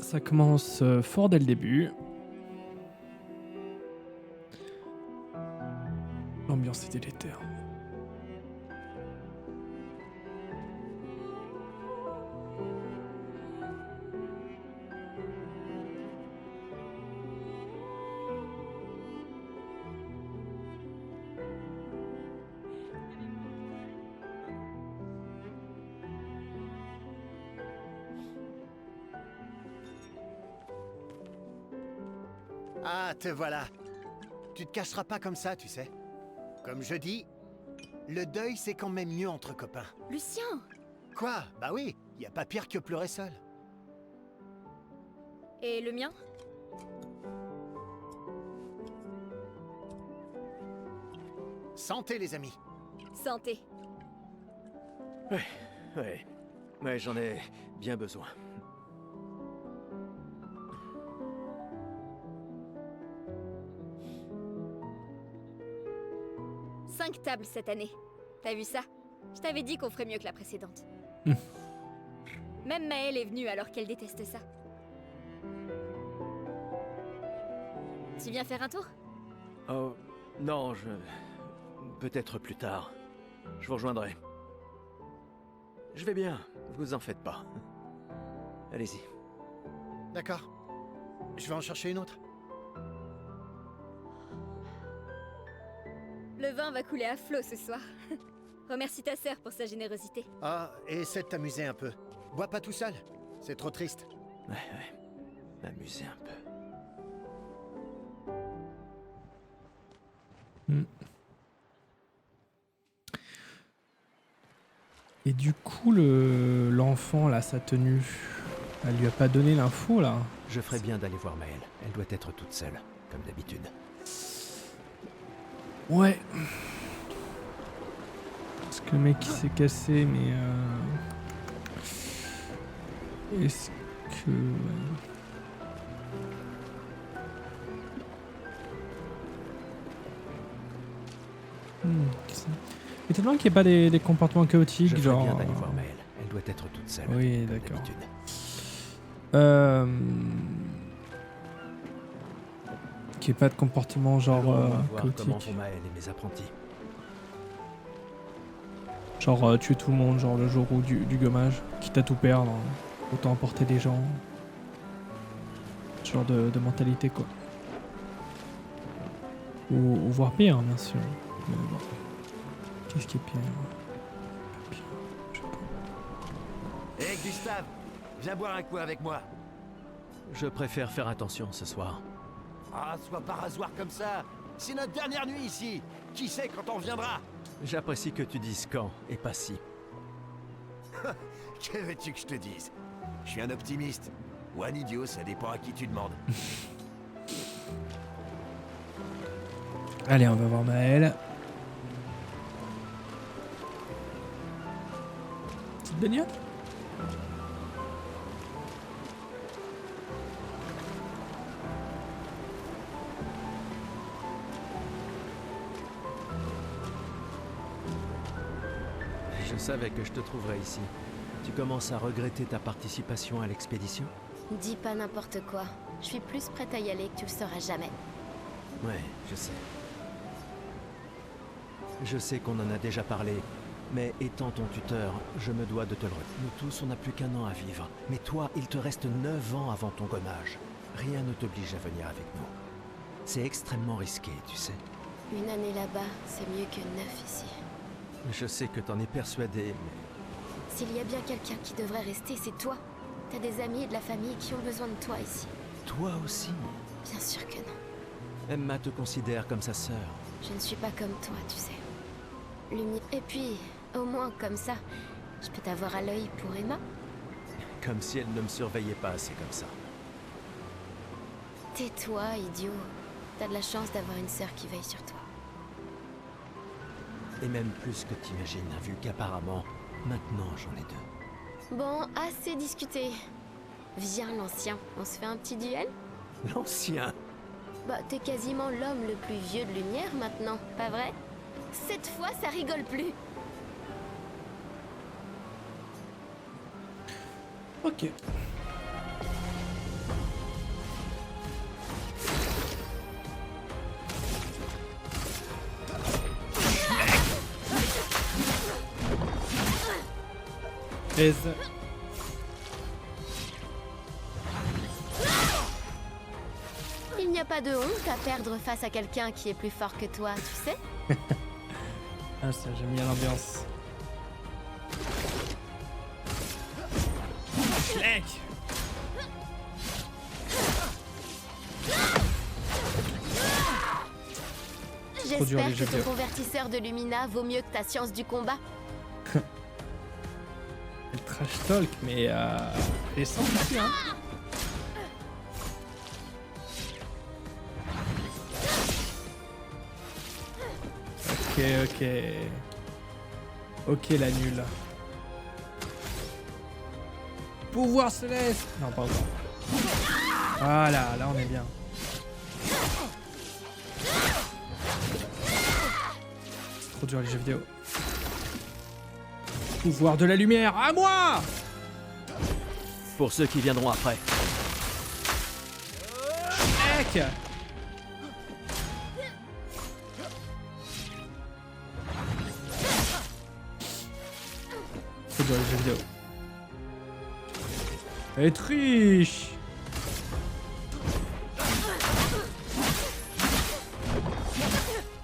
Ça commence fort dès le début. L'ambiance est délétère. Ah, te voilà. Tu te cacheras pas comme ça, tu sais. Comme je dis, le deuil c'est quand même mieux entre copains. Lucien! Quoi? Bah oui, y a pas pire que pleurer seul. Et le mien? Santé les amis. Santé. Ouais, j'en ai bien besoin. Cinq tables cette année. T'as vu ça? Je t'avais dit qu'on ferait mieux que la précédente. Même Maëlle est venue alors qu'elle déteste ça. Tu viens faire un tour? Oh, non, peut-être plus tard. Je vous rejoindrai. Je vais bien, vous en faites pas. Allez-y. D'accord. Je vais en chercher une autre. Le vin va couler à flot ce soir. Remercie ta sœur pour sa générosité. Ah, et essaie de t'amuser un peu. Bois pas tout seul. C'est trop triste. Ouais. M'amuser un peu. Et du coup, l'enfant, là, sa tenue, elle lui a pas donné l'info, là? Je ferais bien d'aller voir Maëlle. Elle doit être toute seule, comme d'habitude. Ouais. Parce que le mec, il s'est cassé, mais... Est-ce que... Étonnant qu'il n'y ait pas des comportements chaotiques, Je ferais genre... bien d'aller voir Maëlle. Elle doit être toute seule, Oui, comme d'accord. d'habitude. Qu'il n'y ait pas de comportement genre On va voir comment chaotique. vont Maëlle et mes apprentis. Genre tuer tout le monde, genre le jour où du gommage, quitte à tout perdre, autant emporter des gens. Ce genre de mentalité, quoi. Ou voire pire, bien sûr. Mais bon. Qu'est-ce qui est pire? Pas pire, je sais pas. Hé Gustave, viens boire un coup avec moi. Je préfère faire attention ce soir. Ah, sois pas rasoir comme ça. C'est notre dernière nuit ici. Qui sait quand on reviendra? J'apprécie que tu dises quand et pas si. Que veux-tu que je te dise? Je suis un optimiste. Ou un idiot, ça dépend à qui tu demandes. Allez, on va voir Maëlle. Petite baignade? Je savais que je te trouverais ici. Tu commences à regretter ta participation à l'expédition? Dis pas n'importe quoi. Je suis plus prête à y aller que tu le sauras jamais. Ouais, je sais. Je sais qu'on en a déjà parlé, mais étant ton tuteur, je me dois de te le redire. Nous tous, on n'a plus qu'un an à vivre. Mais toi, il te reste 9 ans avant ton gommage. Rien ne t'oblige à venir avec nous. C'est extrêmement risqué, tu sais. Une année là-bas, c'est mieux que 9 ici. Je sais que t'en es persuadé, mais... S'il y a bien quelqu'un qui devrait rester, c'est toi. T'as des amis et de la famille qui ont besoin de toi ici. Toi aussi? Bien sûr que non. Emma te considère comme sa sœur. Je ne suis pas comme toi, tu sais. Et puis, au moins comme ça, je peux t'avoir à l'œil pour Emma. Comme si elle ne me surveillait pas assez comme ça. Tais-toi, idiot. T'as de la chance d'avoir une sœur qui veille sur toi. Et même plus que t'imagines, vu qu'apparemment, maintenant j'en ai deux. Bon, assez discuté. Viens, l'ancien, on se fait un petit duel? L'ancien? Bah, t'es quasiment l'homme le plus vieux de Lumière maintenant, pas vrai? Cette fois, ça rigole plus. Ok. Pèse. Il n'y a pas de honte à perdre face à quelqu'un qui est plus fort que toi, tu sais. Ah ça, j'aime bien l'ambiance. Schleck. Trop dur, les J'espère jeux que ton vidéo. convertisseur de Lumina vaut mieux que ta science du combat. Le trash talk, mais elle est sans souci, hein. Ok. Ok, la nulle. Pouvoir céleste. Non, pas encore. Voilà, là on est bien. C'est trop dur les jeux vidéo. Pouvoir de la lumière, à moi! Pour ceux qui viendront après. Mec! C'est dur les jeux vidéo. Elle triche!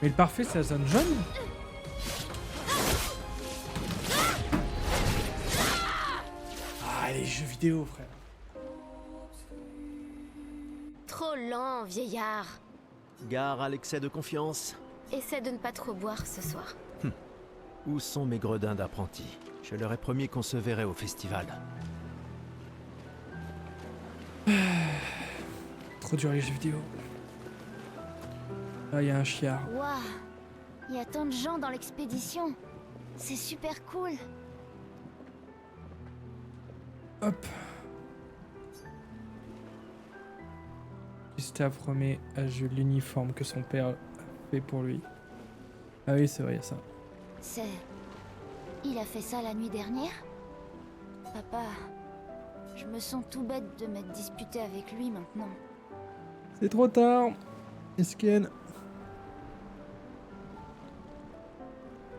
Mais le parfait c'est la zone jaune? Ah les jeux vidéo frère. Trop lent, vieillard. Gare à l'excès de confiance. Essaie de ne pas trop boire ce soir. Où sont mes gredins d'apprentis? Je leur ai promis qu'on se verrait au festival. Trop dur les jeux vidéo. Ah il y a un chiard. Waouh, il y a tant de gens dans l'expédition. C'est super cool. Hop. Gustave remet à Jules l'uniforme que son père a fait pour lui. Ah oui, c'est vrai, il y a ça. C'est... Il a fait ça la nuit dernière? Papa, je me sens tout bête de m'être disputé avec lui maintenant. C'est trop tard. Esken.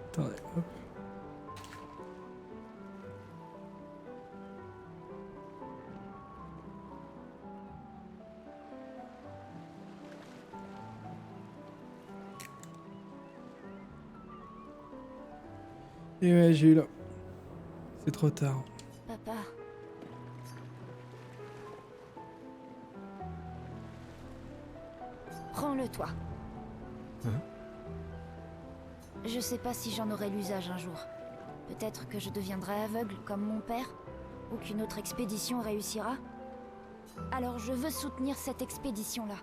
Attendez, hop. Et ouais, Jules. C'est trop tard. Papa, prends-le toi. Hein? Je sais pas si j'en aurai l'usage un jour. Peut-être que je deviendrai aveugle comme mon père, ou qu'une autre expédition réussira. Alors je veux soutenir cette expédition-là.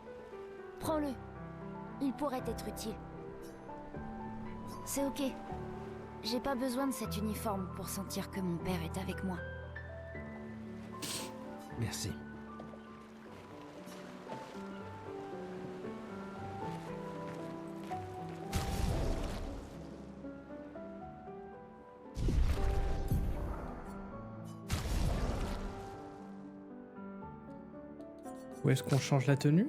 Prends-le. Il pourrait être utile. C'est ok. J'ai pas besoin de cet uniforme pour sentir que mon père est avec moi. Merci. Où est-ce qu'on change la tenue?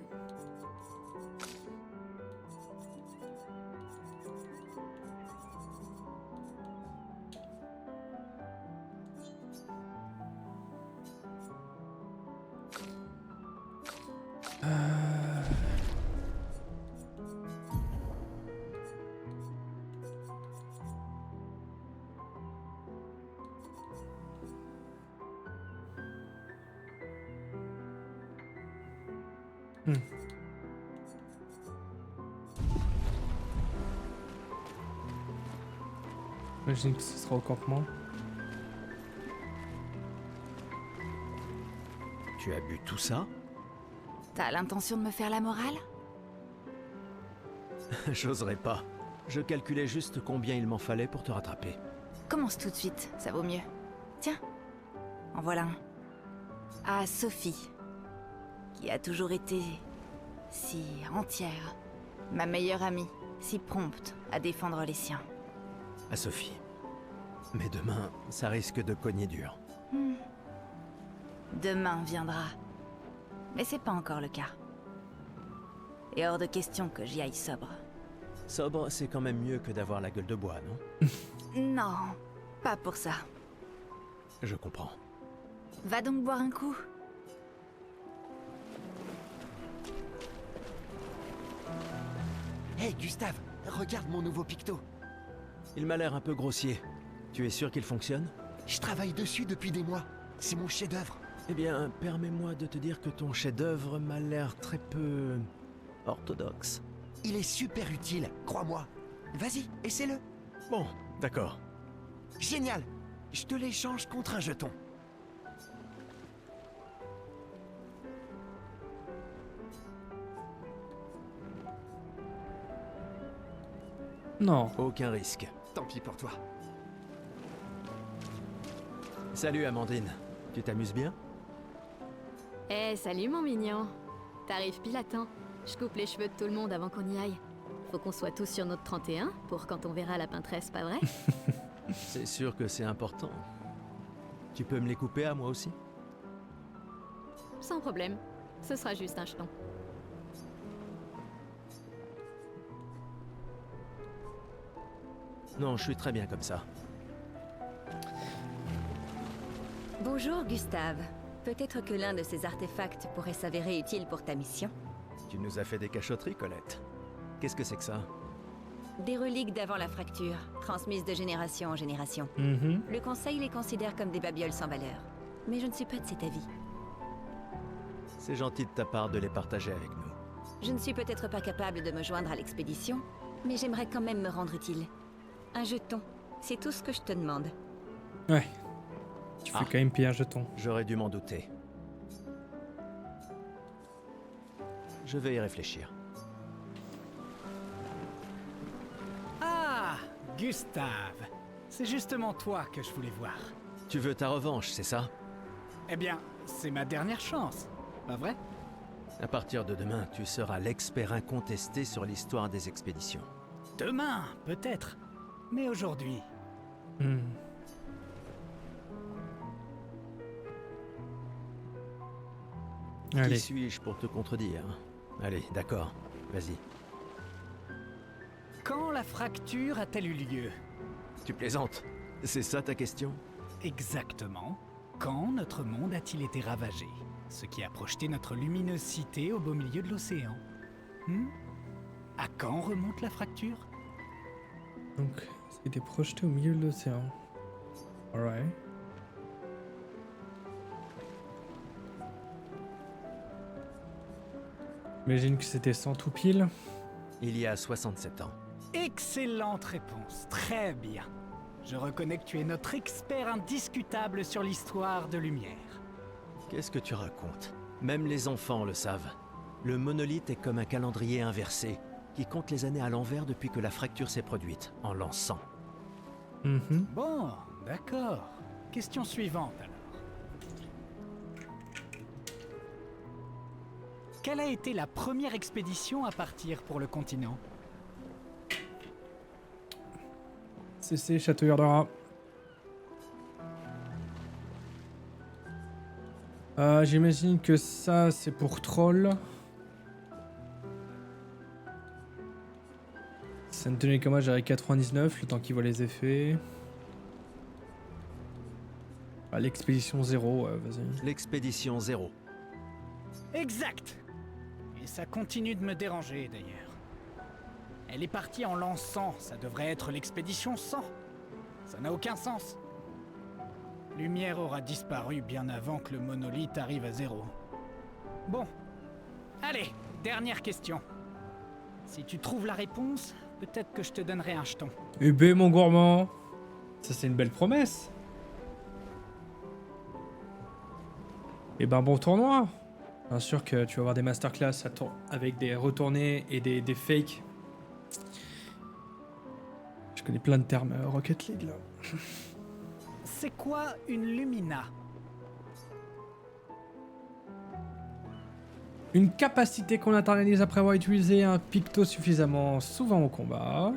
J'imagine que ce sera au campement. Tu as bu tout ça? T'as l'intention de me faire la morale? J'oserais pas. Je calculais juste combien il m'en fallait pour te rattraper. Commence tout de suite, ça vaut mieux. Tiens, en voilà un. À Sophie, qui a toujours été si entière. Ma meilleure amie, si prompte à défendre les siens. À Sophie. Mais demain, ça risque de cogner dur. Demain viendra. Mais c'est pas encore le cas. Et hors de question que j'y aille sobre. Sobre, c'est quand même mieux que d'avoir la gueule de bois, non? Non, pas pour ça. Je comprends. Va donc boire un coup. Hey Gustave, regarde mon nouveau picto. Il m'a l'air un peu grossier. Tu es sûr qu'il fonctionne? Je travaille dessus depuis des mois. C'est mon chef-d'œuvre. Eh bien, permets-moi de te dire que ton chef-d'œuvre m'a l'air très peu orthodoxe. Il est super utile, crois-moi. Vas-y, essaie-le. Bon, d'accord. Génial. Je te l'échange contre un jeton. Non. Aucun risque. Tant pis pour toi. Salut Amandine. Tu t'amuses bien? Eh, salut mon mignon. T'arrives pile à temps. Je coupe les cheveux de tout le monde avant qu'on y aille. Faut qu'on soit tous sur notre 31 pour quand on verra la peintresse, pas vrai? C'est sûr que c'est important. Tu peux me les couper à moi aussi? Sans problème. Ce sera juste un jeton. Non, je suis très bien comme ça. Bonjour Gustave. Peut-être que l'un de ces artefacts pourrait s'avérer utile pour ta mission. Tu nous as fait des cachotteries, Colette. Qu'est-ce que c'est que ça? Des reliques d'avant la fracture, transmises de génération en génération. Mhm. Le Conseil les considère comme des babioles sans valeur. Mais je ne suis pas de cet avis. C'est gentil de ta part de les partager avec nous. Je ne suis peut-être pas capable de me joindre à l'expédition, mais j'aimerais quand même me rendre utile. Un jeton, c'est tout ce que je te demande. Ouais. Tu fais Ah. quand même payer un jeton. J'aurais dû m'en douter. Je vais y réfléchir. Ah, Gustave. C'est justement toi que je voulais voir. Tu veux ta revanche, c'est ça? Eh bien, c'est ma dernière chance, pas vrai? À partir de demain, tu seras l'expert incontesté sur l'histoire des expéditions. Demain, peut-être. Mais aujourd'hui, Hmm. Allez. Qui suis-je pour te contredire? Allez, d'accord. Vas-y. quand la fracture a-t-elle eu lieu? Tu plaisantes? C'est ça ta question? Exactement. Quand notre monde a-t-il été ravagé? Ce qui a projeté notre luminosité au beau milieu de l'océan. À quand remonte la fracture? Donc, c'était projeté au milieu de l'océan. Alright. J'imagine que c'était 100 tout pile. Il y a 67 ans. Excellente réponse, très bien. Je reconnais que tu es notre expert indiscutable sur l'histoire de Lumière. Qu'est-ce que tu racontes? Même les enfants le savent. Le monolithe est comme un calendrier inversé, qui compte les années à l'envers depuis que la fracture s'est produite, en l'an 100. Mhm. Bon, d'accord. Question suivante alors. Quelle a été la première expédition à partir pour le continent? CC, Château Urdora. J'imagine que ça, c'est pour Troll. Ça ne tenait qu'à moi, j'avais 99, le temps qu'il voit les effets. Ah, l'expédition 0, ouais, vas-y. L'expédition 0. Exact. Et ça continue de me déranger d'ailleurs. Elle est partie en l'an 100, ça devrait être l'expédition 100. Ça n'a aucun sens. Lumière aura disparu bien avant que le monolithe arrive à 0. Bon. Allez, dernière question. Si tu trouves la réponse, peut-être que je te donnerai un jeton. Eh ben, mon gourmand. Ça, c'est une belle promesse. Eh ben, bon tournoi. Bien sûr que tu vas avoir des masterclass avec des retournés et des fakes. Je connais plein de termes Rocket League, là. C'est quoi une Lumina? Une capacité qu'on internalise après avoir utilisé un picto suffisamment souvent au combat.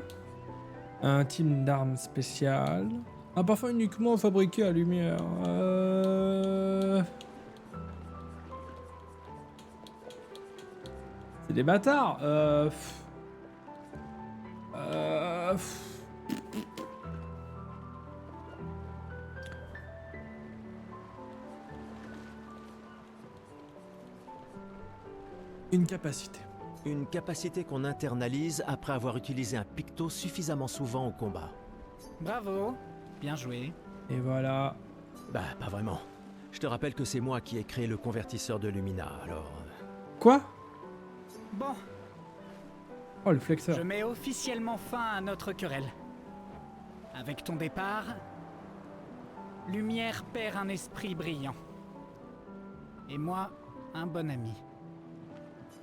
Un team d'armes spéciales. Un parfum uniquement fabriqué à lumière. C'est des bâtards. Une capacité. Une capacité qu'on internalise après avoir utilisé un picto suffisamment souvent au combat. Bravo, bien joué. Et voilà. Bah, pas vraiment. Je te rappelle que c'est moi qui ai créé le convertisseur de Lumina, alors... Quoi? Bon, Oh, le flexeur. je mets officiellement fin à notre querelle. Avec ton départ, Lumière perd un esprit brillant. Et moi, un bon ami.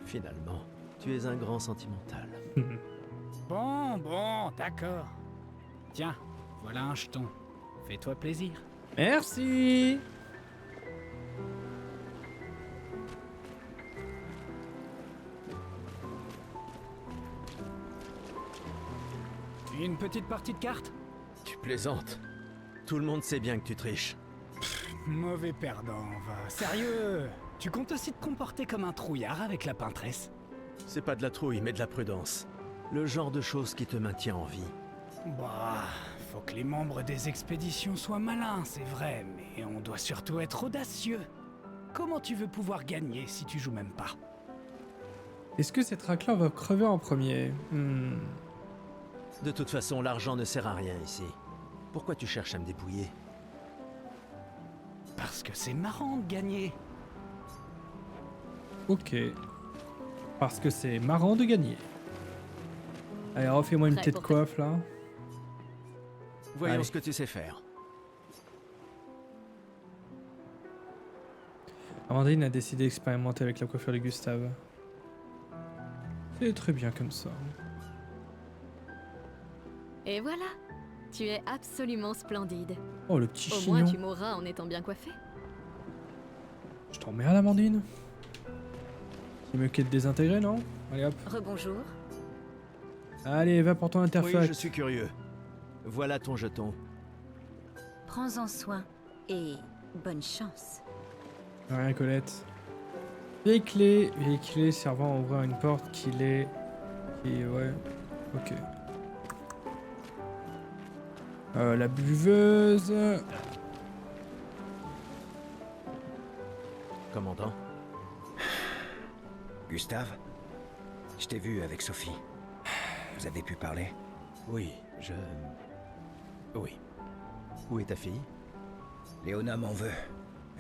Finalement, tu es un grand sentimental. Bon, d'accord. Tiens, voilà un jeton. Fais-toi plaisir. Merci. Une petite partie de cartes? Tu plaisantes. Tout le monde sait bien que tu triches. Mauvais perdant, va. Sérieux? Tu comptes aussi te comporter comme un trouillard avec la peintresse? C'est pas de la trouille, mais de la prudence. Le genre de choses qui te maintient en vie. Bah, faut que les membres des expéditions soient malins, c'est vrai, mais on doit surtout être audacieux. Comment tu veux pouvoir gagner si tu joues même pas? Est-ce que cette raclin va crever en premier? De toute façon, l'argent ne sert à rien ici. Pourquoi tu cherches à me dépouiller? Parce que c'est marrant de gagner. Ok. Parce que c'est marrant de gagner. Allez, refais-moi une Prêt petite pour coiffe là. Voyons Allez. ce que tu sais faire. Amandine a décidé d'expérimenter avec la coiffure de Gustave. C'est très bien comme ça. Et voilà. Tu es absolument splendide. Oh, le petit Au moins, chignon. tu mourras en étant bien coiffé. Je t'emmerde, Amandine. C'est mieux qu'être désintégré, non? Allez hop. Rebonjour. Allez, va pour ton Oui, interface. je suis curieux. Voilà ton jeton. Prends-en soin et bonne chance. Rien, Colette. Vieille clé servant à ouvrir une porte qu'il est... Ouais, ok. La buveuse... Commandant. Gustave, je t'ai vu avec Sophie. Vous avez pu parler? Oui, Oui. Où est ta fille? Léona m'en veut.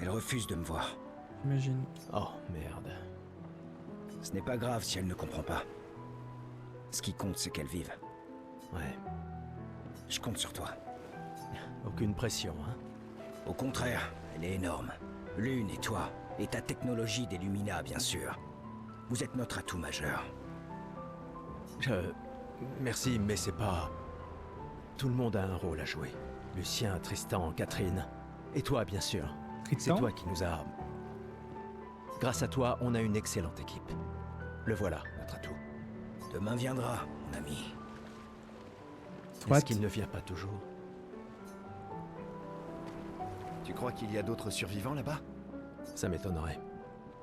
Elle refuse de me voir. J'imagine. Oh, merde. Ce n'est pas grave si elle ne comprend pas. Ce qui compte, c'est qu'elle vive. Ouais. Je compte sur toi. Aucune pression, hein? Au contraire, elle est énorme. Lune et toi, et ta technologie des Lumina, bien sûr. Vous êtes notre atout majeur. Merci, mais c'est pas... Tout le monde a un rôle à jouer. Lucien, Tristan, Catherine. Et toi, bien sûr. C'est Tristan? toi qui nous a... Grâce à toi, on a une excellente équipe. Le voilà, notre atout. Demain viendra, mon ami. Soit. Est-ce qu'il ne vient pas toujours? Tu crois qu'il y a d'autres survivants là-bas? Ça m'étonnerait.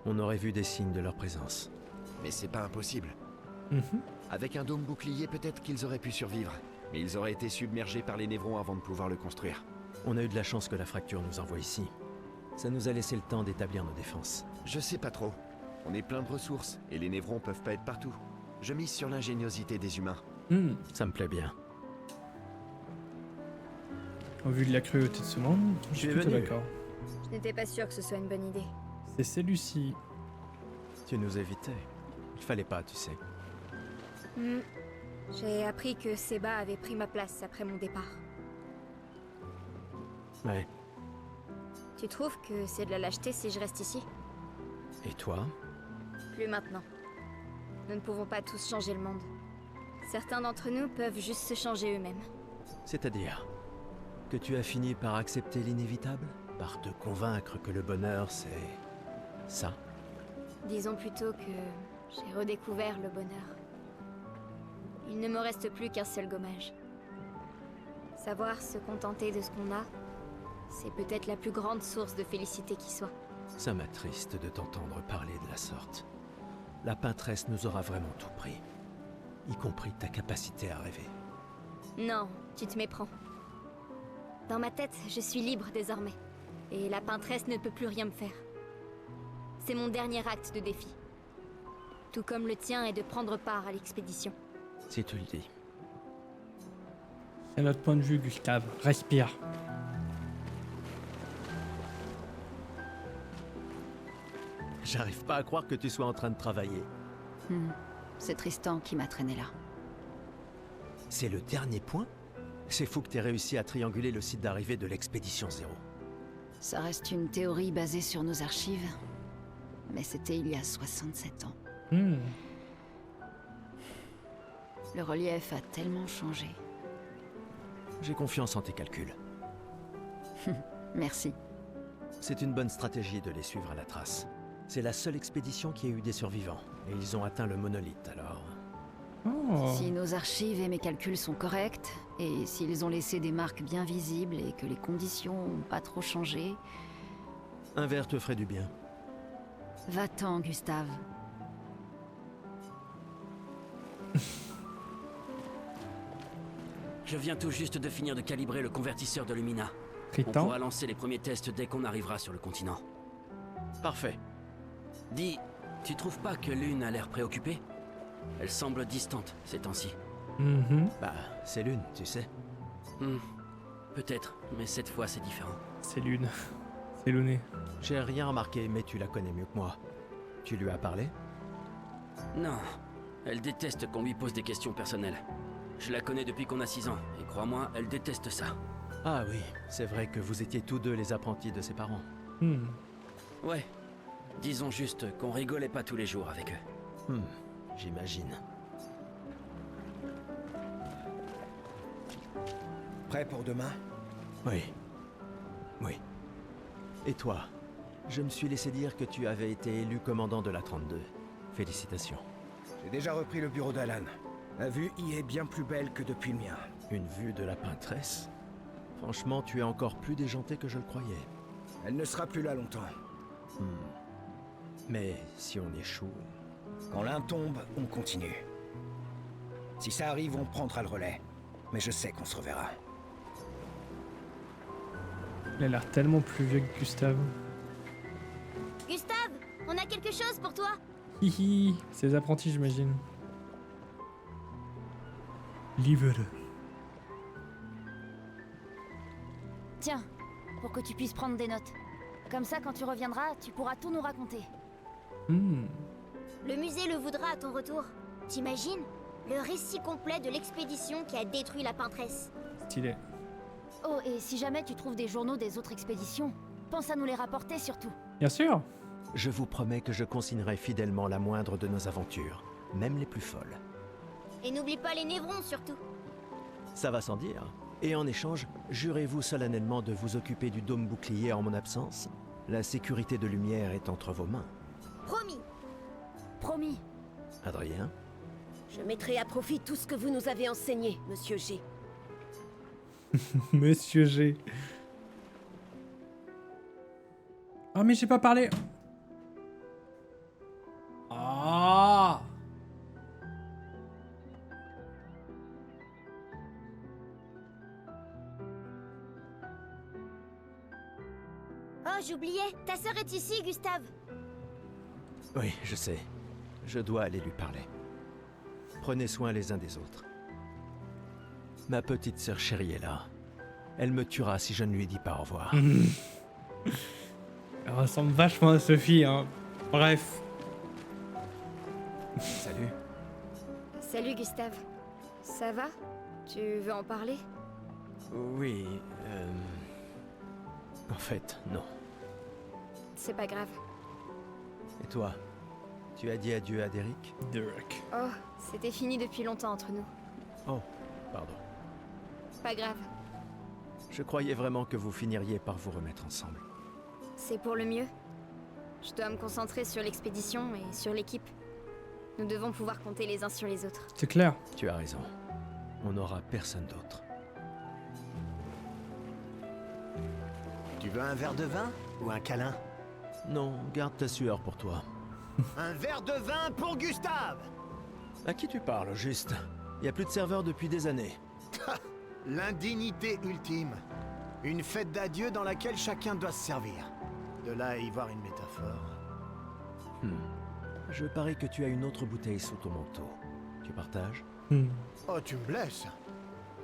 On aurait vu des signes de leur présence. Mais c'est pas impossible. Mhm. Avec un dôme bouclier, peut-être qu'ils auraient pu survivre. Mais ils auraient été submergés par les névrons avant de pouvoir le construire. On a eu de la chance que la fracture nous envoie ici. Ça nous a laissé le temps d'établir nos défenses. Je sais pas trop. On est plein de ressources, et les névrons peuvent pas être partout. Je mise sur l'ingéniosité des humains. Ça me plaît bien. Au vu de la cruauté de ce monde, je suis Tu es plutôt venu. d'accord. Je n'étais pas sûre que ce soit une bonne idée. C'est Lucie. Tu nous évitais. Il fallait pas, tu sais. J'ai appris que Seba avait pris ma place après mon départ. Ouais. Tu trouves que c'est de la lâcheté si je reste ici? Et toi? Plus maintenant. Nous ne pouvons pas tous changer le monde. Certains d'entre nous peuvent juste se changer eux-mêmes. C'est-à-dire que tu as fini par accepter l'inévitable? Par te convaincre que le bonheur, c'est... ça? Disons plutôt que j'ai redécouvert le bonheur. Il ne me reste plus qu'un seul gommage. Savoir se contenter de ce qu'on a, c'est peut-être la plus grande source de félicité qui soit. Ça m'attriste de t'entendre parler de la sorte. La peintresse nous aura vraiment tout pris. Y compris ta capacité à rêver. Non, tu te méprends. Dans ma tête, je suis libre désormais. Et la peintresse ne peut plus rien me faire. C'est mon dernier acte de défi. Tout comme le tien est de prendre part à l'expédition. Si tu le dis. C'est notre point de vue, Gustave. Respire. J'arrive pas à croire que tu sois en train de travailler. C'est Tristan qui m'a traîné là. C'est le dernier point? C'est fou que t'aies réussi à trianguler le site d'arrivée de l'expédition 0. Ça reste une théorie basée sur nos archives, mais c'était il y a 67 ans. Hmm. Le relief a tellement changé. J'ai confiance en tes calculs. Merci. C'est une bonne stratégie de les suivre à la trace. C'est la seule expédition qui a eu des survivants, et ils ont atteint le monolithe, alors... Oh. Si nos archives et mes calculs sont corrects, et s'ils ont laissé des marques bien visibles et que les conditions n'ont pas trop changé... Un verre te ferait du bien. Va-t'en, Gustave. Je viens tout juste de finir de calibrer le convertisseur de Lumina. On Triton. pourra lancer les premiers tests dès qu'on arrivera sur le continent. Parfait. Dis, tu trouves pas que Lune a l'air préoccupée? Elle semble distante ces temps-ci. Mhm. Bah, c'est l'une, tu sais. Peut-être, mais cette fois c'est différent. C'est Lune. C'est Luné. J'ai rien remarqué, mais tu la connais mieux que moi. Tu lui as parlé? Non, elle déteste qu'on lui pose des questions personnelles. Je la connais depuis qu'on a 6 ans, et crois-moi, elle déteste ça. Ah oui, c'est vrai que vous étiez tous deux les apprentis de ses parents. Hmm. Ouais, disons juste qu'on rigolait pas tous les jours avec eux. J'imagine. Prêt pour demain? Oui. Oui. Et toi? Je me suis laissé dire que tu avais été élu commandant de la 32. Félicitations. J'ai déjà repris le bureau d'Alan. La vue y est bien plus belle que depuis le mien. Une vue de la peintresse? Franchement, tu es encore plus déjanté que je le croyais. Elle ne sera plus là longtemps. Mais si on échoue... Quand l'un tombe, on continue. Si ça arrive, on prendra le relais. Mais je sais qu'on se reverra. Il a l'air tellement plus vieux que Gustave. Gustave, on a quelque chose pour toi. Hihi, ses apprentis, j'imagine. Livre. Tiens, pour que tu puisses prendre des notes. Comme ça, quand tu reviendras, tu pourras tout nous raconter. Hmm. Le musée le voudra à ton retour. T'imagines? Le récit complet de l'expédition qui a détruit la peintresse. Stylé. Oh, et si jamais tu trouves des journaux des autres expéditions, pense à nous les rapporter surtout. Bien sûr. Je vous promets que je consignerai fidèlement la moindre de nos aventures, même les plus folles. Et n'oublie pas les névrons surtout. Ça va sans dire. Et en échange, jurez-vous solennellement de vous occuper du dôme bouclier en mon absence? La sécurité de Lumière est entre vos mains. Promis. Promis. Adrien? Je mettrai à profit tout ce que vous nous avez enseigné, Monsieur G. Monsieur G. Oh mais j'ai pas parlé. Ah. Oh, j'oubliais. Ta sœur est ici, Gustave. Oui, je sais. Je dois aller lui parler. Prenez soin les uns des autres. Ma petite sœur chérie est là. Elle me tuera si je ne lui dis pas au revoir. Elle ressemble vachement à Sophie, hein. Bref. Salut. Salut, Gustave. Ça va? Tu veux en parler? Oui, En fait, non. C'est pas grave. Et toi? Tu as dit adieu à Derek? Derek. Oh, c'était fini depuis longtemps entre nous. Oh, pardon. Pas grave. Je croyais vraiment que vous finiriez par vous remettre ensemble. C'est pour le mieux. Je dois me concentrer sur l'expédition et sur l'équipe. Nous devons pouvoir compter les uns sur les autres. C'est clair. Tu as raison. On n'aura personne d'autre. Tu veux un verre de vin ou un câlin? Non, garde ta sueur pour toi. Un verre de vin pour Gustave! À qui tu parles, au juste? Y a plus de serveurs depuis des années. L'indignité ultime. Une fête d'adieu dans laquelle chacun doit se servir. De là à y voir une métaphore. Je parie que tu as une autre bouteille sous ton manteau. Tu partages? Oh, tu me blesses.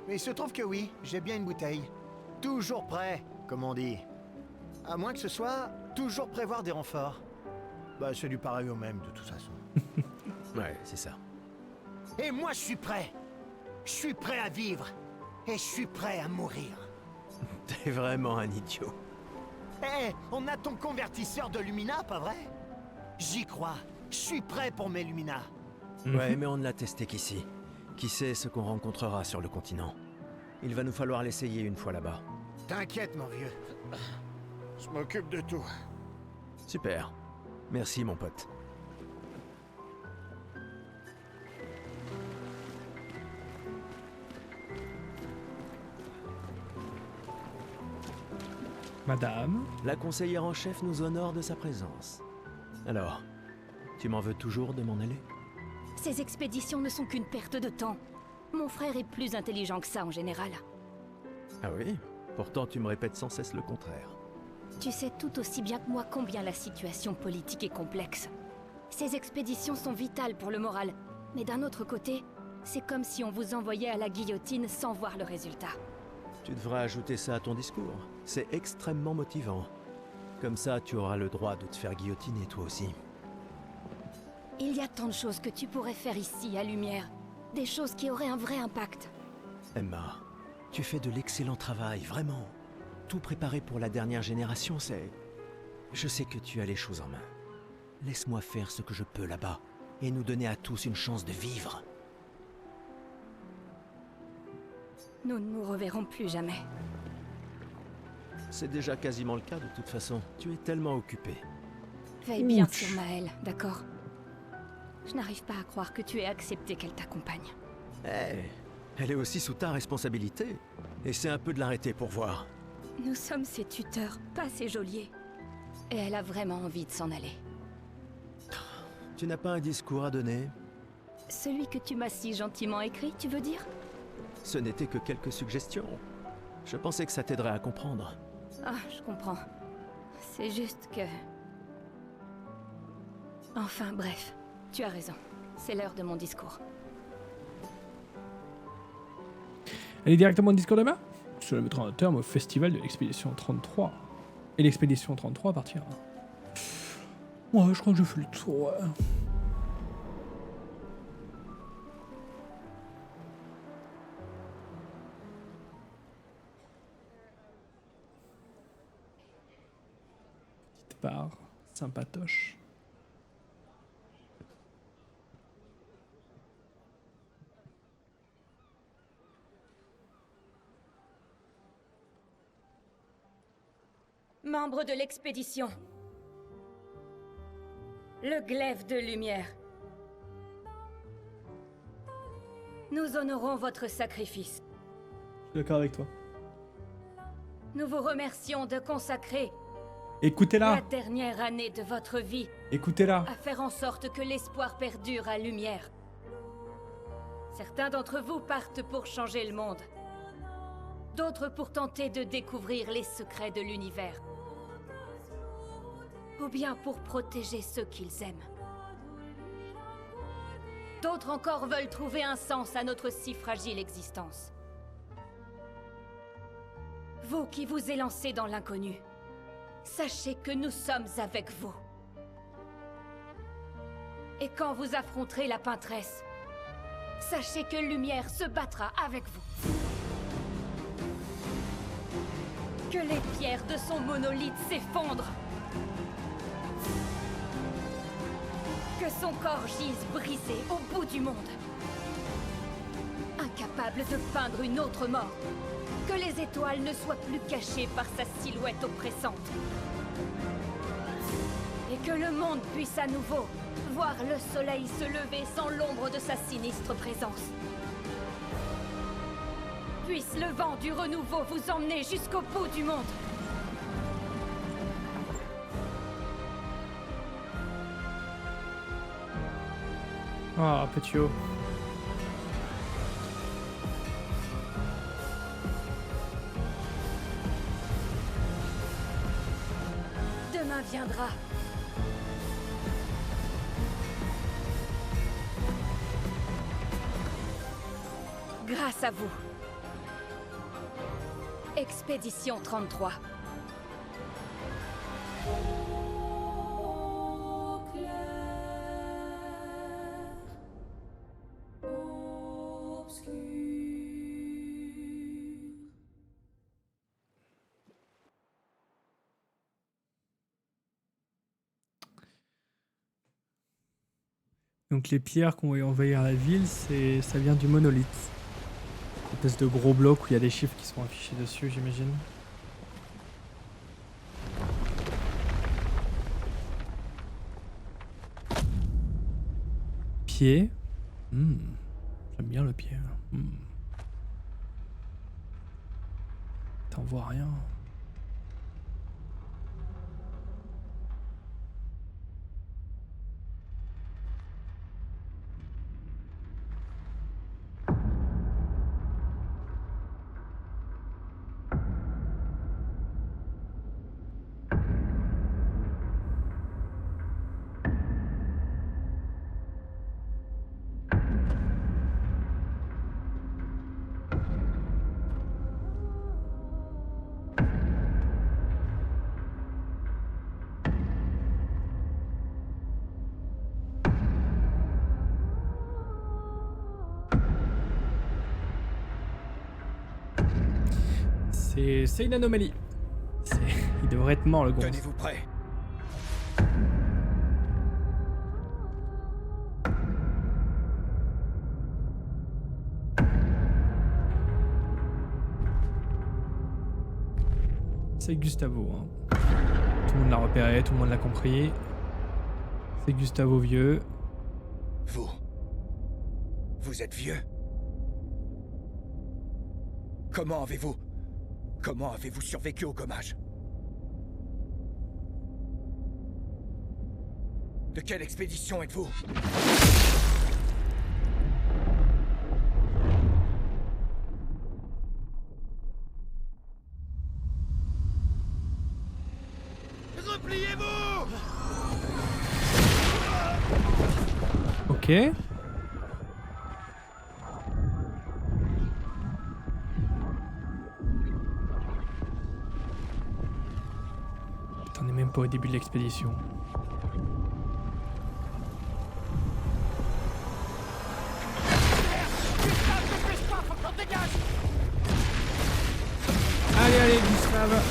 Mais il se trouve que oui, j'ai bien une bouteille. Toujours prêt, comme on dit. À moins que ce soit toujours prévoir des renforts. Bah, c'est du pareil au même, de toute façon. Ouais, c'est ça. Et moi, je suis prêt. Je suis prêt à vivre. Et je suis prêt à mourir. T'es vraiment un idiot. Hé, on a ton convertisseur de Lumina, pas vrai? J'y crois. Je suis prêt pour mes Lumina. Ouais, mais on ne l'a testé qu'ici. Qui sait ce qu'on rencontrera sur le continent? Il va nous falloir l'essayer une fois là-bas. T'inquiète, mon vieux. Je m'occupe de tout. Super. Merci, mon pote. Madame. La conseillère en chef nous honore de sa présence. Alors, tu m'en veux toujours de m'en aller? Ces expéditions ne sont qu'une perte de temps. Mon frère est plus intelligent que ça en général. Ah oui? Pourtant, tu me répètes sans cesse le contraire. Tu sais tout aussi bien que moi combien la situation politique est complexe. Ces expéditions sont vitales pour le moral, mais d'un autre côté, c'est comme si on vous envoyait à la guillotine sans voir le résultat. Tu devrais ajouter ça à ton discours. C'est extrêmement motivant. Comme ça, tu auras le droit de te faire guillotiner toi aussi. Il y a tant de choses que tu pourrais faire ici, à Lumière. Des choses qui auraient un vrai impact. Emma, tu fais de l'excellent travail, vraiment. Tout préparé pour la dernière génération, c'est... Je sais que tu as les choses en main. Laisse-moi faire ce que je peux là-bas, et nous donner à tous une chance de vivre. Nous ne nous reverrons plus jamais. C'est déjà quasiment le cas de toute façon. Tu es tellement occupé. Veille bien sur Maëlle, d'accord? Je n'arrive pas à croire que tu aies accepté qu'elle t'accompagne. Elle est aussi sous ta responsabilité. Essaie un peu de l'arrêter pour voir. Nous sommes ses tuteurs, pas ses geôliers. Et elle a vraiment envie de s'en aller. Tu n'as pas un discours à donner? Celui que tu m'as si gentiment écrit, tu veux dire? Ce n'était que quelques suggestions. Je pensais que ça t'aiderait à comprendre. Ah, je comprends. C'est juste que... Enfin, bref. Tu as raison. C'est l'heure de mon discours. Elle est directement au discours demain? Cela mettra un terme au festival de l'expédition 33. Et l'expédition 33 partira. Ouais, je crois que j'ai fait le tour, ouais. Petite barre, sympatoche. Membre de l'expédition. Le glaive de lumière. Nous honorons votre sacrifice. Je suis d'accord avec toi. Nous vous remercions de consacrer Écoutez-la. la dernière année de votre vie Écoutez-la. à faire en sorte que l'espoir perdure à lumière. Certains d'entre vous partent pour changer le monde. D'autres pour tenter de découvrir les secrets de l'univers. Ou bien pour protéger ceux qu'ils aiment. D'autres encore veulent trouver un sens à notre si fragile existence. Vous qui vous élancez dans l'inconnu, sachez que nous sommes avec vous. Et quand vous affronterez la peintresse, sachez que Lumière se battra avec vous. Que les pierres de son monolithe s'effondrent. Que son corps gise brisé au bout du monde. Incapable de peindre une autre mort. Que les étoiles ne soient plus cachées par sa silhouette oppressante. Et que le monde puisse à nouveau voir le soleil se lever sans l'ombre de sa sinistre présence. Puisse le vent du renouveau vous emmener jusqu'au bout du monde. Ah, petit haut. Demain viendra. Grâce à vous. Expédition 33. Donc les pierres qu'on va envahir la ville, ça vient du monolithe. Une espèce de gros bloc où il y a des chiffres qui sont affichés dessus, j'imagine. Pied. J'aime bien le pied. T'en vois rien. C'est une anomalie. Il devrait être mort le gros. Tenez-vous prêts. C'est Gustavo. Hein. Tout le monde l'a repéré, tout le monde l'a compris. C'est Gustavo vieux. Vous êtes vieux. Comment avez-vous survécu au gommage? De quelle expédition êtes-vous? Repliez-vous! Ok. T'en es même pas au début de l'expédition. Allez, Gustave.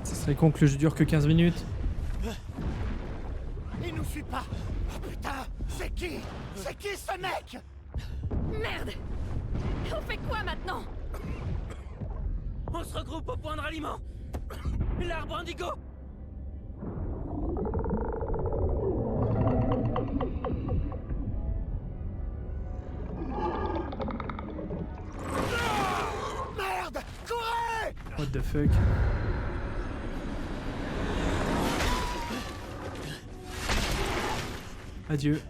Ce serait con que le jeu dure que 15 minutes. Il nous suit pas. Oh putain, c'est qui ce mec? Merde! On fait quoi maintenant? On se regroupe au point de ralliement. L'arbre indigo. Merde! Courez! What the fuck? Adieu.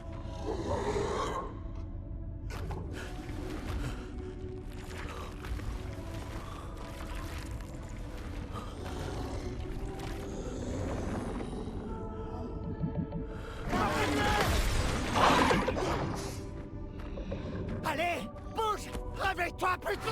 Allez, bouge! Réveille-toi, putain!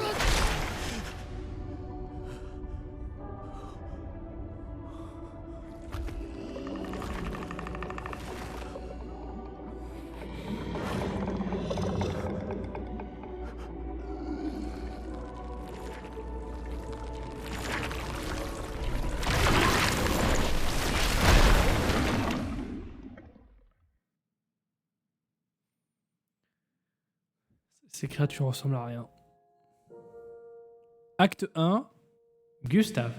Ces créatures ressemblent à rien. Acte 1. Gustave.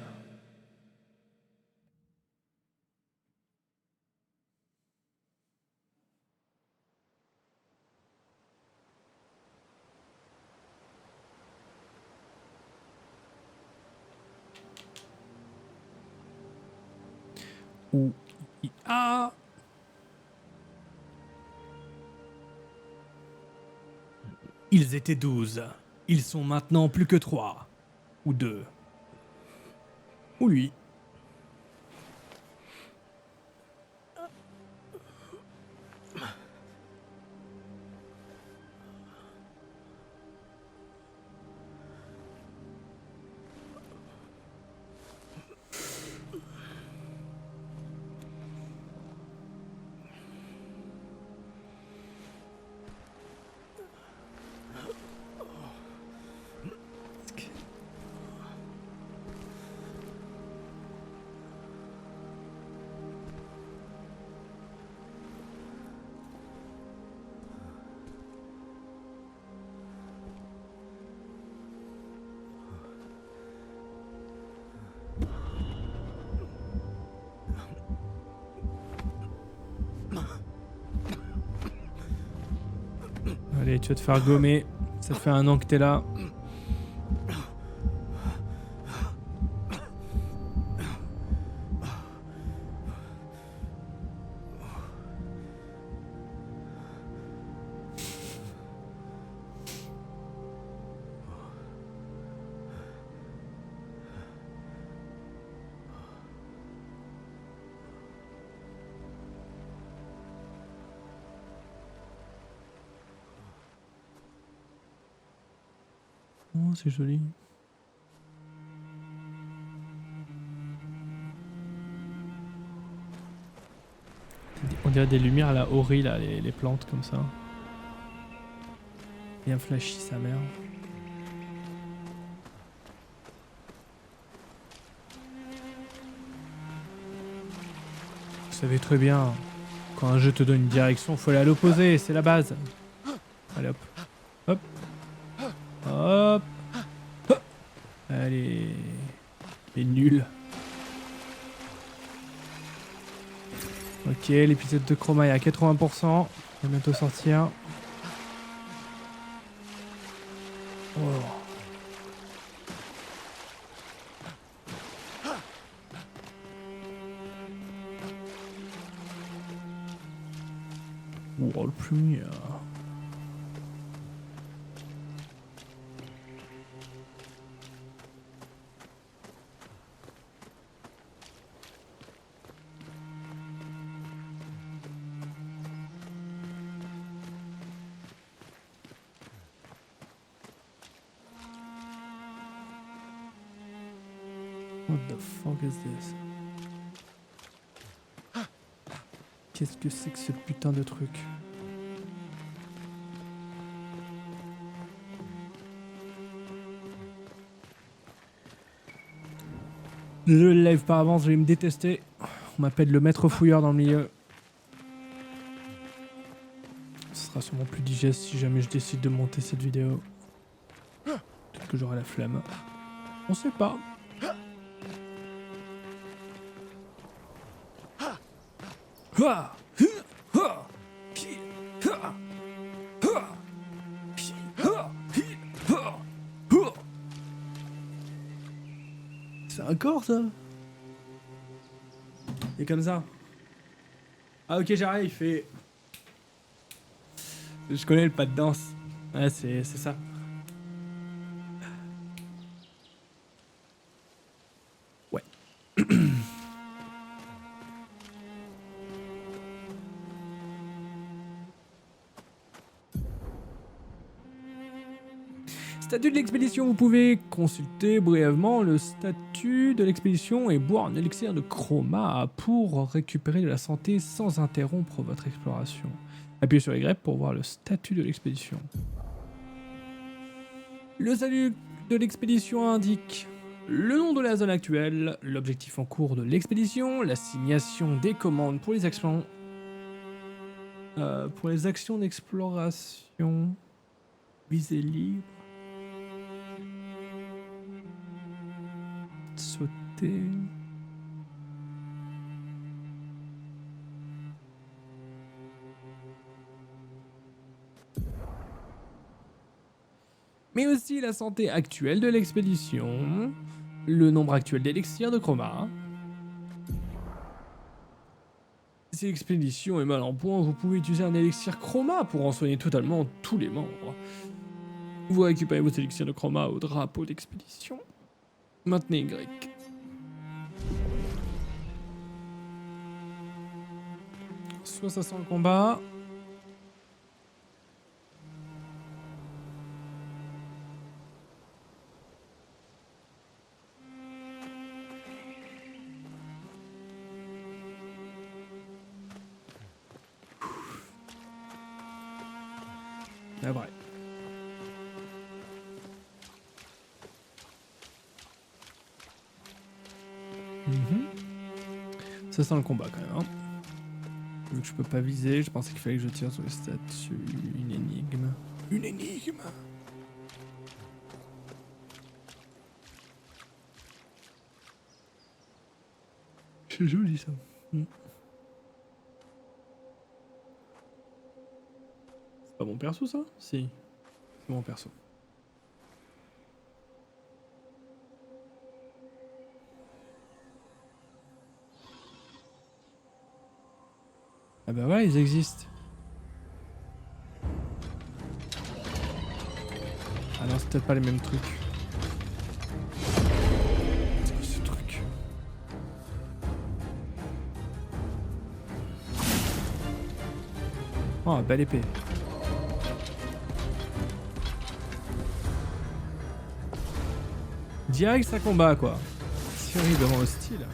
Ou ah. Ils étaient 12. Ils sont maintenant plus que 3. Ou 2. Ou lui. Allez, tu vas te faire gommer. Ça fait 1 an que t'es là. Oh, c'est joli. On dirait des lumières à la Ori, là, les plantes comme ça. Bien flashy, sa mère. Vous savez très bien, quand un jeu te donne une direction, faut aller à l'opposé, c'est la base. Allez hop. Hop. Hop. Hop. Allez. C'est nul. Ok, l'épisode de Chroma est à 80%. Il va bientôt sortir. Oh. Oh, le premier. What the fuck is this? Qu'est-ce que c'est que ce putain de truc? Désolé le live par avance, je vais me détester. On m'appelle le maître fouilleur dans le milieu. Ce sera sûrement plus digeste si jamais je décide de monter cette vidéo. Peut-être que j'aurai la flemme. On sait pas. C'est un corps ça? Et comme ça. Ah ok j'arrive, il fait... Je connais le pas de danse. Ouais c'est ça. Ouais. Statut de l'expédition, vous pouvez consulter brièvement le statut de l'expédition et boire un élixir de chroma pour récupérer de la santé sans interrompre votre exploration. Appuyez sur Y pour voir le statut de l'expédition. Le statut de l'expédition indique le nom de la zone actuelle, l'objectif en cours de l'expédition, l'assignation des commandes pour les actions d'exploration, visée libre. Sauter. Mais aussi la santé actuelle de l'expédition, le nombre actuel d'élixirs de chroma. Si l'expédition est mal en point, vous pouvez utiliser un élixir chroma pour en soigner totalement tous les membres. Vous récupérez vos élixirs de chroma au drapeau d'expédition. Maintenez Y. Soit ça sent le combat. C'est vrai. Ça sent le combat quand même. Hein. Vu que je peux pas viser, je pensais qu'il fallait que je tire sur les statues. Une énigme. Une énigme. C'est joli ça. C'est pas mon perso ça? Si. C'est mon perso. Ah bah ouais, ils existent. Ah non, c'est peut-être pas les mêmes trucs. C'est quoi ce truc? Oh, belle épée. Direct ça combat quoi. C'est horriblement hostile.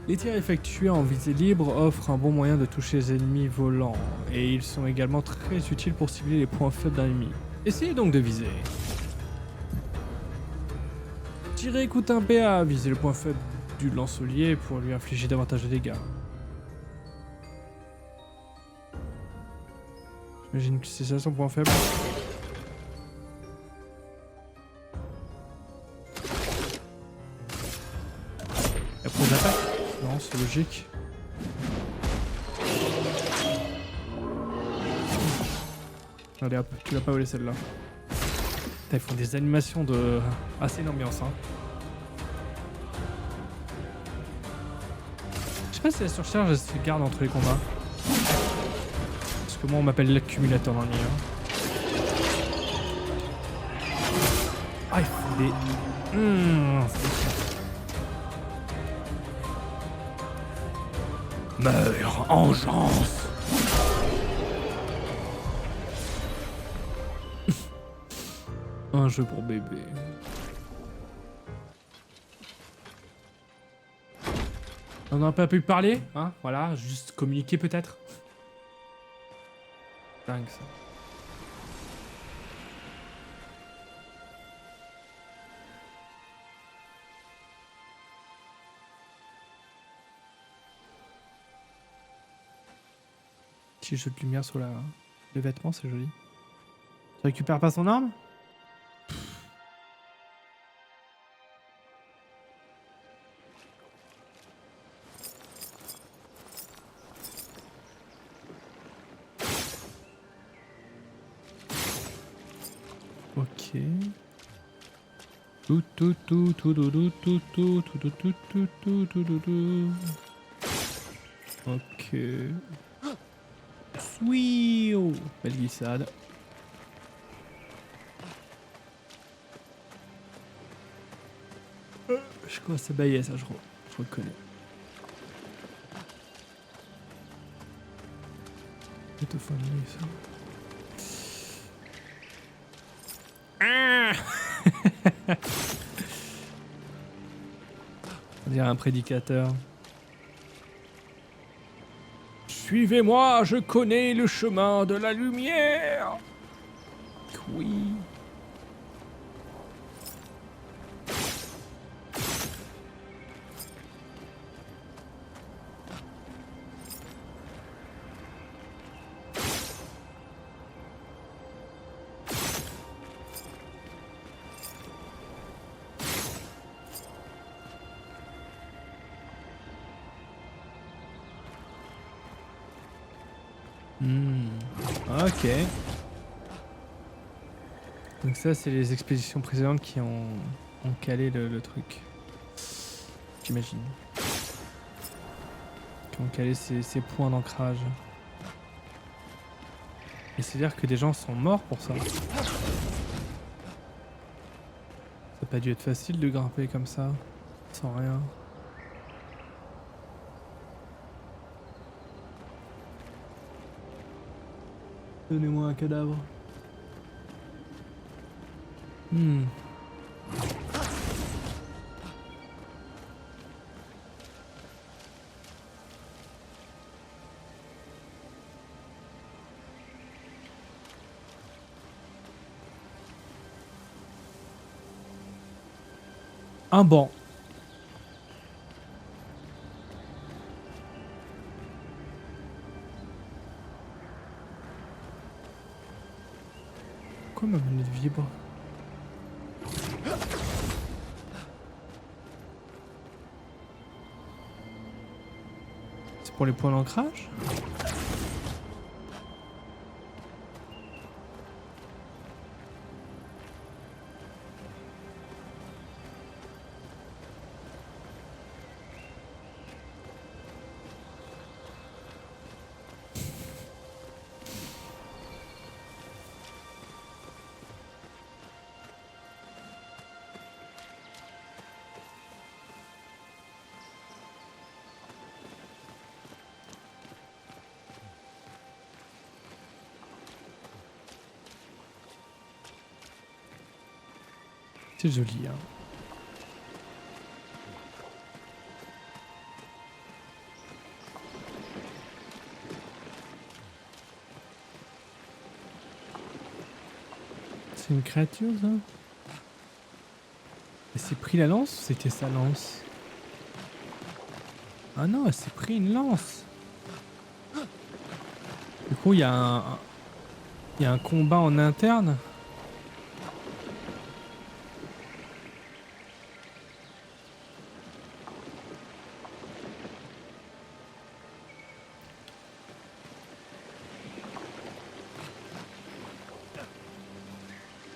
Les tirs effectués en visée libre offrent un bon moyen de toucher les ennemis volants, et ils sont également très utiles pour cibler les points faibles d'un ennemi. Essayez donc de viser. Tirer coûte un PA, viser le point faible du lancelier pour lui infliger davantage de dégâts. J'imagine que c'est ça son point faible. Et après on attaque. Non, c'est logique. Allez hop, tu l'as pas volé celle-là. Ils font des animations de... assez une ambiance hein. Je sais pas si la surcharge elle se garde entre les combats. Parce que moi on m'appelle l'accumulateur dans le milieu. Ah il faut des... Meurs, engeance. Un jeu pour bébé. On n'a pas pu parler, hein, voilà, juste communiquer peut-être. Dingue ça. Petit jeu de lumière sur les vêtements, c'est joli. Tu récupères pas son arme? Ok. Ok. Oui, oh, belle glissade. Je commence à bailler ça, je reconnais. C'est au fond de lui, ça. On dirait un prédicateur. Suivez-moi, je connais le chemin de la lumière. Oui. Ok. Donc ça, c'est les expéditions précédentes qui ont calé le truc. J'imagine. Qui ont calé ces points d'ancrage. Et c'est-à-dire que des gens sont morts pour ça. Ça n'a pas dû être facile de grimper comme ça, sans rien. Donnez-moi un cadavre. Un banc. Pourquoi ma manette vibre? C'est pour les points d'ancrage? C'est joli, hein. C'est une créature, ça? Elle s'est pris la lance ou c'était sa lance? Ah non, elle s'est pris une lance. Du coup, il y a un combat en interne.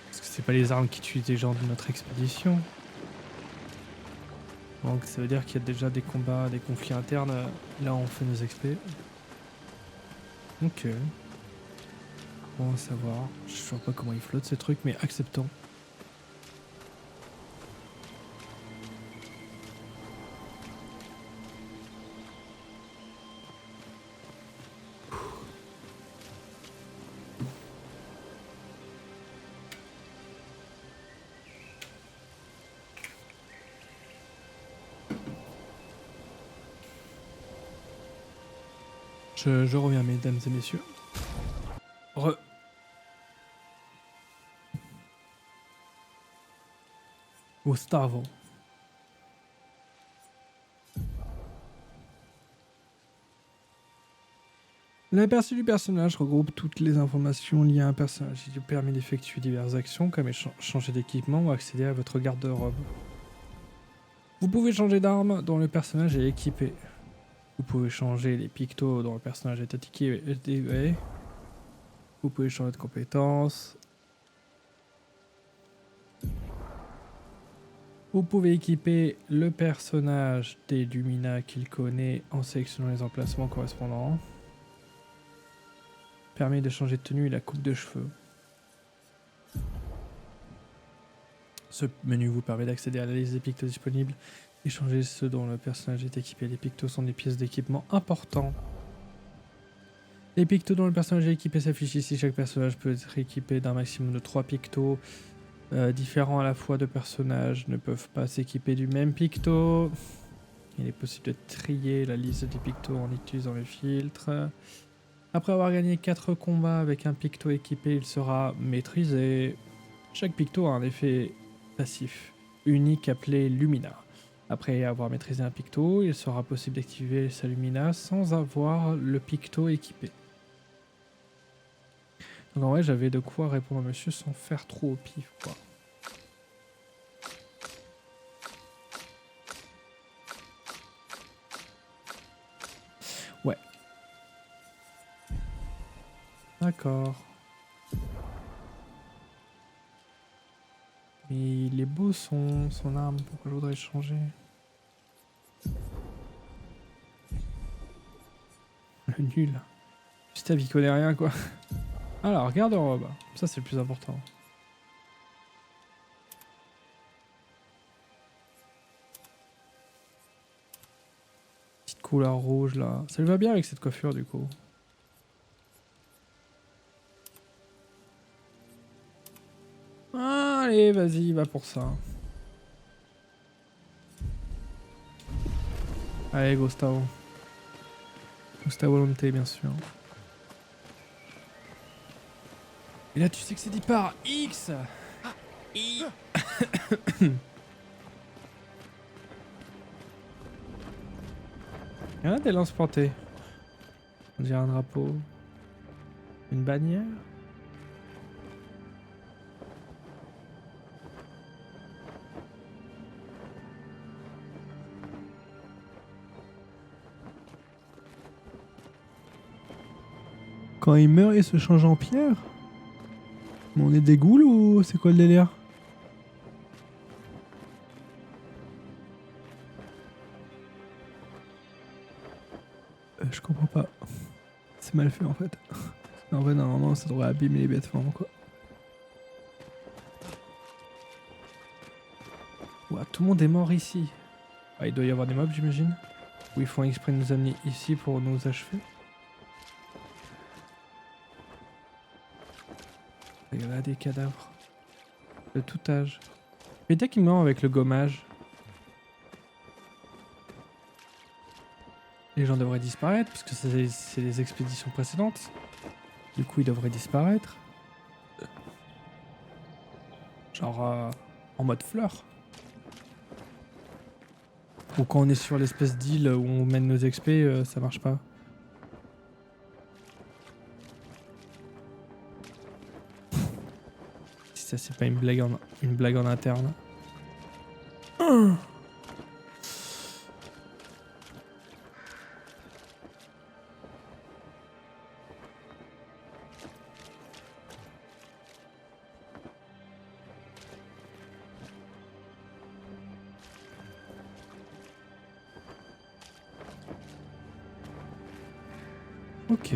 Parce que c'est pas les armes qui tuent des gens de notre expédition. Donc ça veut dire qu'il y a déjà des combats, des conflits internes. Là on fait nos expés. Ok. Bon à savoir. Je sais pas comment ils flottent ces trucs, mais acceptons. Je reviens, mesdames et messieurs. Gustavo. L'aperçu du personnage regroupe toutes les informations liées à un personnage. Il vous permet d'effectuer diverses actions comme changer d'équipement ou accéder à votre garde-robe. Vous pouvez changer d'arme dont le personnage est équipé. Vous pouvez changer les pictos dont le personnage est équipé. Vous pouvez changer de compétence. Vous pouvez équiper le personnage des Lumina qu'il connaît en sélectionnant les emplacements correspondants. Permet de changer de tenue et la coupe de cheveux. Ce menu vous permet d'accéder à la liste des pictos disponibles et changer ceux dont le personnage est équipé. Les pictos sont des pièces d'équipement importants. Les pictos dont le personnage est équipé s'affichent ici. Chaque personnage peut être équipé d'un maximum de 3 pictos. Différents à la fois de personnages ne peuvent pas s'équiper du même picto. Il est possible de trier la liste des pictos en utilisant les filtres. Après avoir gagné 4 combats avec un picto équipé, il sera maîtrisé. Chaque picto a un effet passif unique appelé Lumina. Après avoir maîtrisé un picto, il sera possible d'activer sa Lumina sans avoir le picto équipé. Donc en vrai, j'avais de quoi répondre à monsieur sans faire trop au pif, quoi. Ouais. D'accord. Mais il est beau son arme, pourquoi je voudrais le changer? Le nul. Putain, il connaît rien, quoi. Alors, garde-robe. Ça, c'est le plus important. Petite couleur rouge, là. Ça lui va bien avec cette coiffure, du coup. Allez, vas-y, va pour ça. Allez, Gustavo. Gustavo Lonte, bien sûr. Et là, tu sais que c'est dit par X. I. Ah, des lances plantées. On dirait un drapeau. Une bannière. Quand il meurt, il se change en pierre? Mais on est des ghouls ou c'est quoi le délire? Je comprends pas. C'est mal fait en fait. En vrai, normalement, ça devrait abîmer les bêtes formes, quoi. Ouah, tout le monde est mort ici. Ah, il doit y avoir des mobs, j'imagine. Ou ils font exprès de nous amener ici pour nous achever. Il y en a des cadavres. De tout âge. Mais dès qu'il meurt avec le gommage, les gens devraient disparaître, parce que c'est les expéditions précédentes. Du coup, ils devraient disparaître. Genre en mode fleur. Ou quand on est sur l'espèce d'île où on mène nos XP, ça marche pas. Si ça c'est pas une blague en interne. Ok.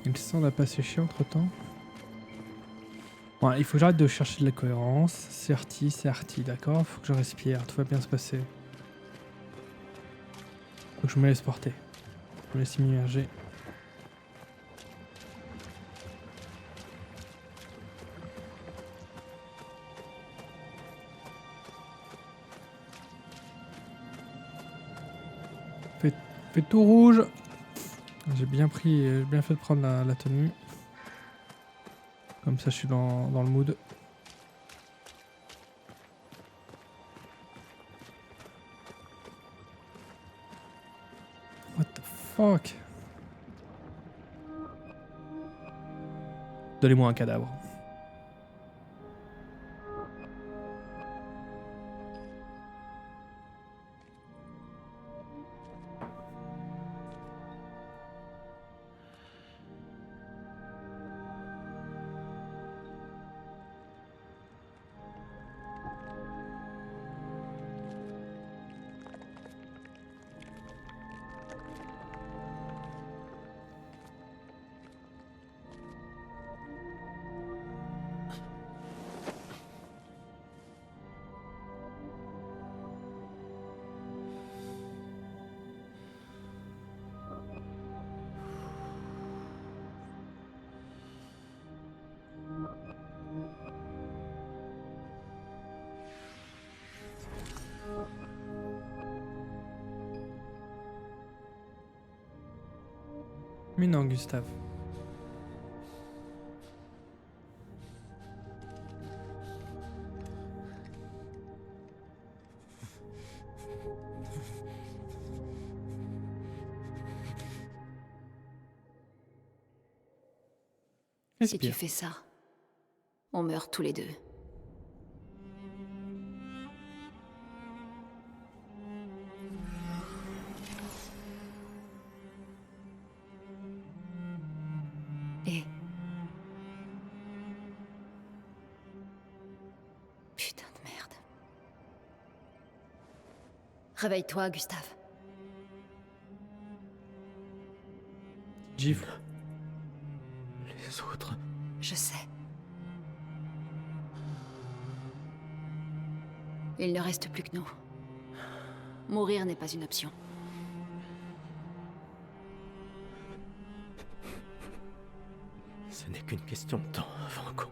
Il semble à pas sécher entre temps. Bon, il faut que j'arrête de chercher de la cohérence. C'est arty, d'accord. Faut que je respire, tout va bien se passer. Faut que je me laisse porter. Je me laisse immerger. Fait tout rouge. J'ai bien fait de prendre la tenue. Comme ça je suis dans le mood. What the fuck? Donnez-moi un cadavre. Mais non, Gustave. Si tu fais ça, on meurt tous les deux. Et... Putain de merde. Réveille-toi, Gustave. Gifle. Les autres... Je sais. Il ne reste plus que nous. Mourir n'est pas une option. Ce n'est qu'une question de temps avant qu'on...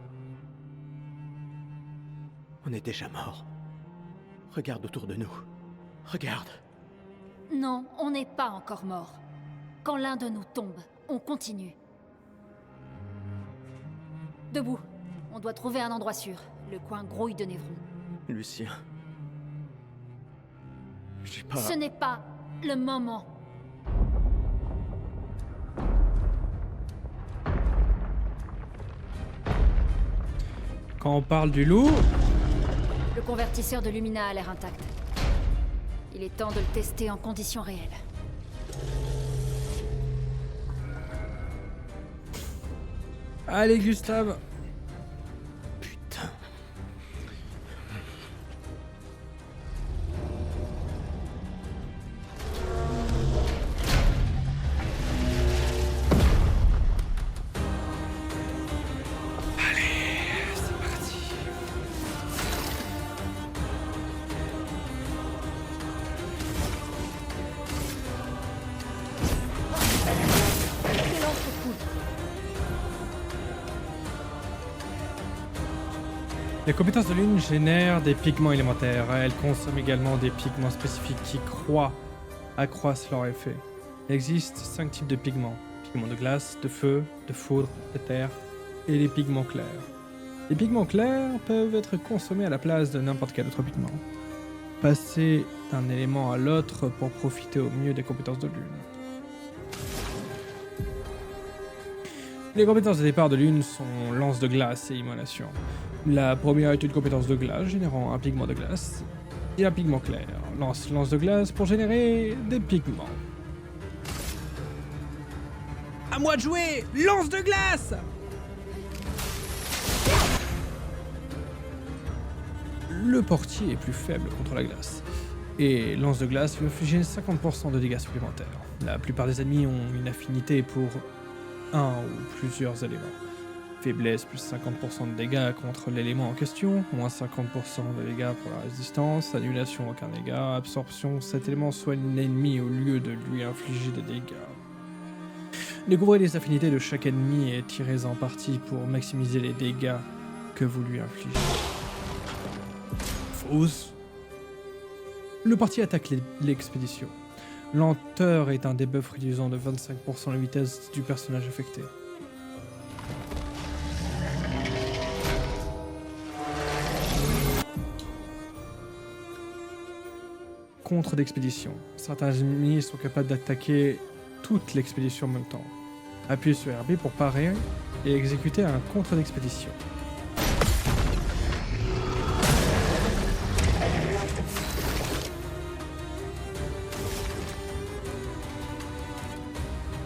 On est déjà mort. Regarde autour de nous. Regarde. Non, on n'est pas encore mort. Quand l'un de nous tombe, on continue. Debout. On doit trouver un endroit sûr. Le coin grouille de Névron. Lucien... J'ai pas... Ce n'est pas le moment. Quand on parle du loup... Le convertisseur de Lumina a l'air intact. Il est temps de le tester en conditions réelles. Allez, Gustave. Putain. Allez, c'est parti. Les compétences de l'une génèrent des pigments élémentaires. Elles consomment également des pigments spécifiques qui accroissent leur effet. Il existe 5 types de pigments. Pigments de glace, de feu, de foudre, de terre et les pigments clairs. Les pigments clairs peuvent être consommés à la place de n'importe quel autre pigment. Passer d'un élément à l'autre pour profiter au mieux des compétences de l'une. Les compétences de départ de l'une sont lance de glace et immolation. La première est une compétence de glace générant un pigment de glace et un pigment clair. Lance de glace pour générer des pigments. À moi de jouer! Lance de glace! Le portier est plus faible contre la glace. Et lance de glace lui inflige 50% de dégâts supplémentaires. La plupart des ennemis ont une affinité pour un ou plusieurs éléments. Faiblesse plus 50% de dégâts contre l'élément en question, moins 50% de dégâts pour la résistance, annulation aucun dégât, absorption, cet élément soigne l'ennemi au lieu de lui infliger des dégâts. Découvrez les affinités de chaque ennemi et tirez-en parti pour maximiser les dégâts que vous lui infligez. Fausse. Le parti attaque l'expédition. Lenteur est un debuff réduisant de 25% la vitesse du personnage affecté. Contre d'expédition. Certains ennemis sont capables d'attaquer toute l'expédition en même temps. Appuyez sur RB pour parer et exécuter un contre d'expédition.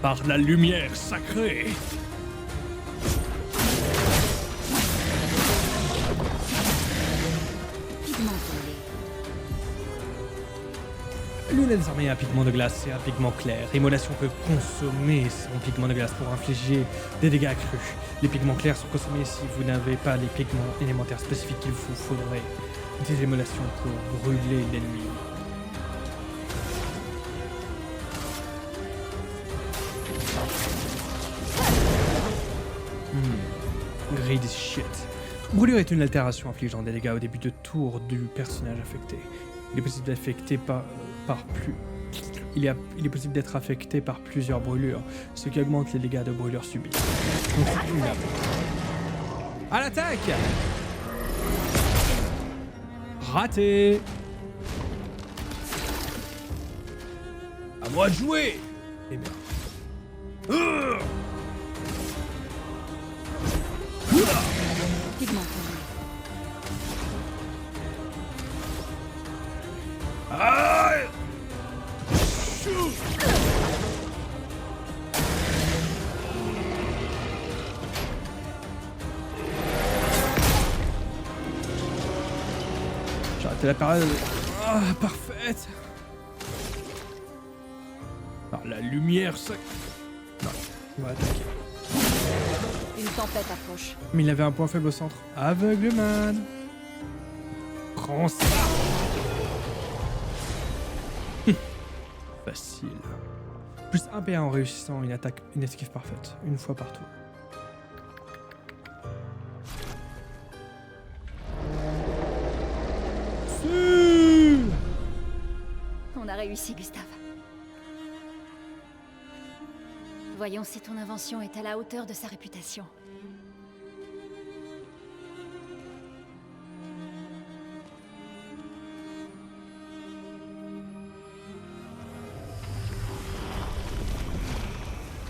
Par la lumière sacrée. L'une est désormais un pigment de glace et un pigment clair. Immolation peut consommer son pigment de glace pour infliger des dégâts accrus. Les pigments clairs sont consommés si vous n'avez pas les pigments élémentaires spécifiques qu'il vous faudrait. Utilisez l'immolation pour brûler l'ennemi. Greedy shit. Brûlure est une altération infligeant des dégâts au début de tour du personnage affecté. Il est possible d'être affecté par plusieurs brûlures, ce qui augmente les dégâts de brûlure subis. Donc, à l'attaque! Raté! À moi de jouer! Eh bien. Pigment. Aïe! J'ai arrêté la parade. Ah, parfaite! Par la lumière, ça... Non, on va attaquer. Une tempête approche. Mais il avait un point faible au centre. Aveugleman! Prends ça! Facile. Plus 1 PA en réussissant une esquive parfaite, une fois par tour. On a réussi, Gustave. Voyons si ton invention est à la hauteur de sa réputation.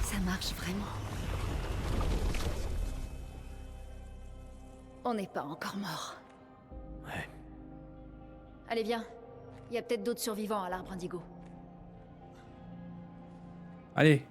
Ça marche vraiment. On n'est pas encore mort. Ouais. Allez, viens. Il y a peut-être d'autres survivants à l'arbre indigo. Allez,